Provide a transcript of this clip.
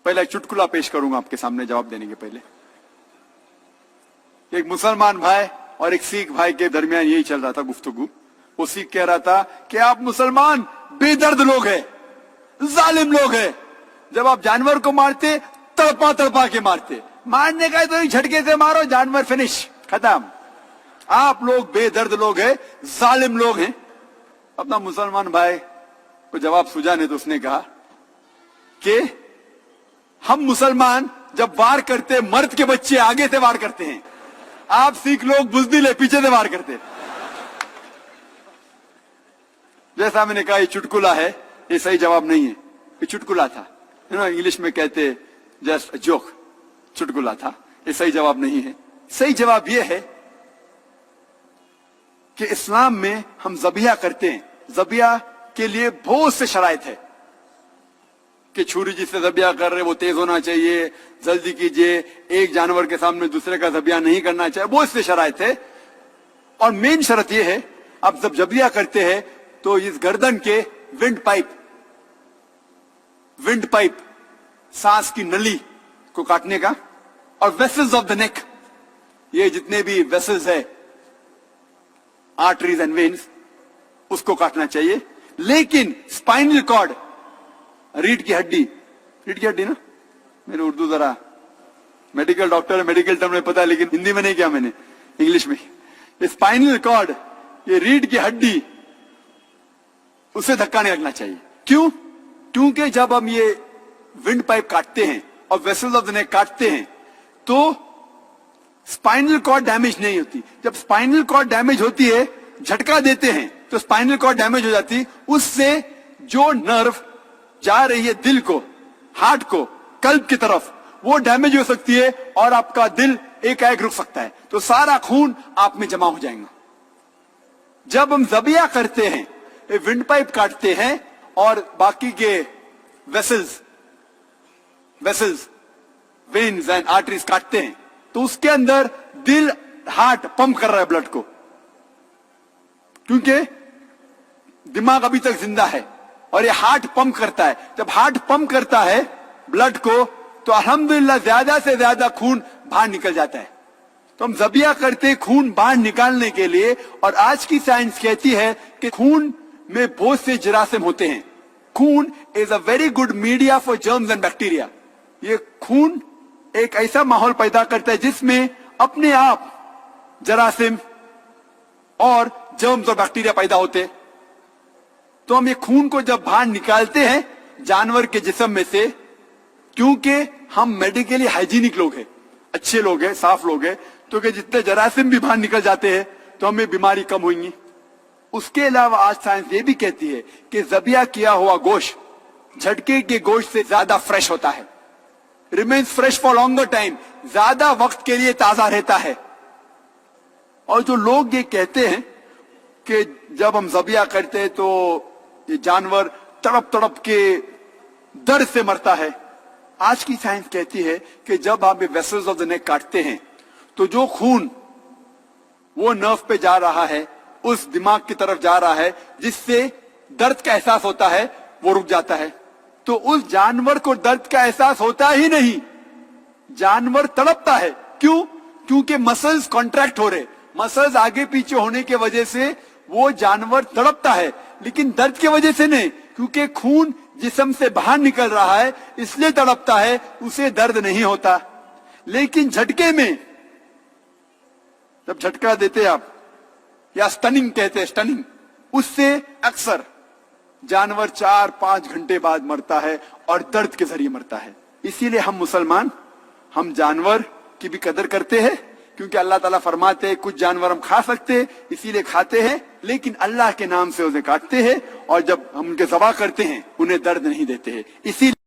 पहले एक चुटकुला पेश करूंगा आपके सामने जवाब देने के पहले। एक मुसलमान भाई और एक सिख भाई के दरमियान यही चल रहा था गुफ्तगू। वो सिख कह रहा था कि आप मुसलमान बेदर्द लोग हैं, जालिम लोग हैं। जब आप जानवर को मारते तड़पा तड़पा के मारते, मारने का है तो एक झटके से मारो, जानवर फिनिश, खत्म। आप लोग बेदर्द लोग हैं, जालिम लोग हैं। अपना मुसलमान भाई को जवाब सूझा नहीं तो उसने कहा कि हम मुसलमान जब वार करते मर्द के बच्चे आगे से वार करते हैं, आप सिख लोग बुजदिल है, पीछे से वार करते। जैसा मैंने कहा ये चुटकुला है, ये सही जवाब नहीं है, ये चुटकुला था। इंग्लिश में कहते जस्ट जोक, चुटकुला था, ये सही जवाब नहीं है। सही जवाब ये है कि इस्लाम में हम ज़बिया करते हैं। ज़बिया के लिए बहुत से शराइत है कि छुरी जिससे ज़बिया कर रहे वो तेज होना चाहिए, जल्दी कीजिए, एक जानवर के सामने दूसरे का ज़बिया नहीं करना चाहिए, बहुत से शराइत है। और मेन शर्त ये है, आप जब ज़बिया करते हैं तो इस गर्दन के विंड पाइप सांस की नली को काटने का, और वेसल्स ऑफ द नेक, ये जितने भी वेसल्स है, आर्टरीज एंड वेन्स, उसको काटना चाहिए। लेकिन स्पाइनल कॉर्ड, रीढ़ की हड्डी ना, मेरे उर्दू जरा मेडिकल डॉक्टर है, मेडिकल टर्म में पता है, लेकिन हिंदी में नहीं किया मैंने, इंग्लिश में। स्पाइनल कॉर्ड, ये रीढ़ की हड्डी, उसे धक्का नहीं लगना चाहिए। क्यों? क्योंकि जब हम ये विंड पाइप काटते हैं और वेसल्स ऑफ द नेक काटते हैं तो स्पाइनल कॉर्ड डैमेज नहीं होती। जब स्पाइनल कॉर्ड डैमेज होती है, झटका देते हैं तो स्पाइनल कॉर्ड डैमेज हो जाती, उससे जो नर्व जा रही है दिल को, हार्ट को, कल्ब की तरफ, वो डैमेज हो सकती है और आपका दिल एकाएक रुक सकता है, तो सारा खून आप में जमा हो जाएगा। जब हम ज़बिया करते हैं, विंड पाइप काटते हैं और बाकी के वेसल्स, वेन्स एंड आर्टरीज काटते हैं, तो उसके अंदर दिल, हार्ट पंप कर रहा है ब्लड को, क्योंकि दिमाग अभी तक जिंदा है और ये हार्ट पंप करता है। जब हार्ट पंप करता है ब्लड को, तो अल्हम्दुलिल्लाह ज्यादा से ज्यादा खून बाहर निकल जाता है। तो हम ज़बिया करते खून बाहर निकालने के लिए, और आज की साइंस कहती है कि खून में बहुत से जरासीम होते हैं। खून is a very good media for germs and bacteria. ये खून एक ऐसा माहौल पैदा करता है जिसमें अपने आप जरासीम और जर्म्स और बैक्टीरिया पैदा होते। तो हम ये खून को जब बाहर निकालते हैं जानवर के जिस्म में से, क्योंकि हम मेडिकली हाइजीनिक लोग हैं, अच्छे लोग हैं, साफ लोग हैं, तो कि जितने जरासीम भी बाहर निकल जाते हैं तो हमें बीमारी कम होगी। उसके अलावा आज साइंस ये भी कहती है कि ज़बिया किया हुआ गोश्त झटके के गोश्त से ज्यादा फ्रेश होता है, remains fresh for longer time, ज्यादा वक्त के लिए ताजा रहता है। और जो लोग ये कहते हैं कि जब हम ज़बिया करते हैं तो ये जानवर तड़प तड़प के दर्द से मरता है, आज की साइंस कहती है कि जब आप ये वेसल्स ऑफ द नेक काटते हैं तो जो खून वो नर्व पे जा रहा है, उस दिमाग की तरफ जा रहा है, जिससे दर्द का एहसास होता है, वो रुक जाता है। तो उस जानवर को दर्द का एहसास होता ही नहीं, जानवर तड़पता है। क्यों? क्योंकि मसल्स कॉन्ट्रैक्ट हो रहे, मसल्स आगे पीछे होने की वजह से वो जानवर तड़पता है, लेकिन दर्द की वजह से नहीं, क्योंकि खून जिस्म से बाहर निकल रहा है इसलिए तड़पता है, उसे दर्द नहीं होता। लेकिन झटके में जब झटका देते आप, या स्टनिंग कहते हैं, स्टनिंग, उससे अक्सर जानवर 4-5 घंटे बाद मरता है और दर्द के जरिए मरता है। इसीलिए हम मुसलमान, हम जानवर की भी कदर करते हैं, क्योंकि अल्लाह ताला फरमाते हैं कुछ जानवर हम खा सकते हैं इसीलिए खाते हैं, लेकिन अल्लाह के नाम से उन्हें काटते हैं, और जब हम उनके ज़बा करते हैं उन्हें दर्द नहीं देते हैं। इसीलिए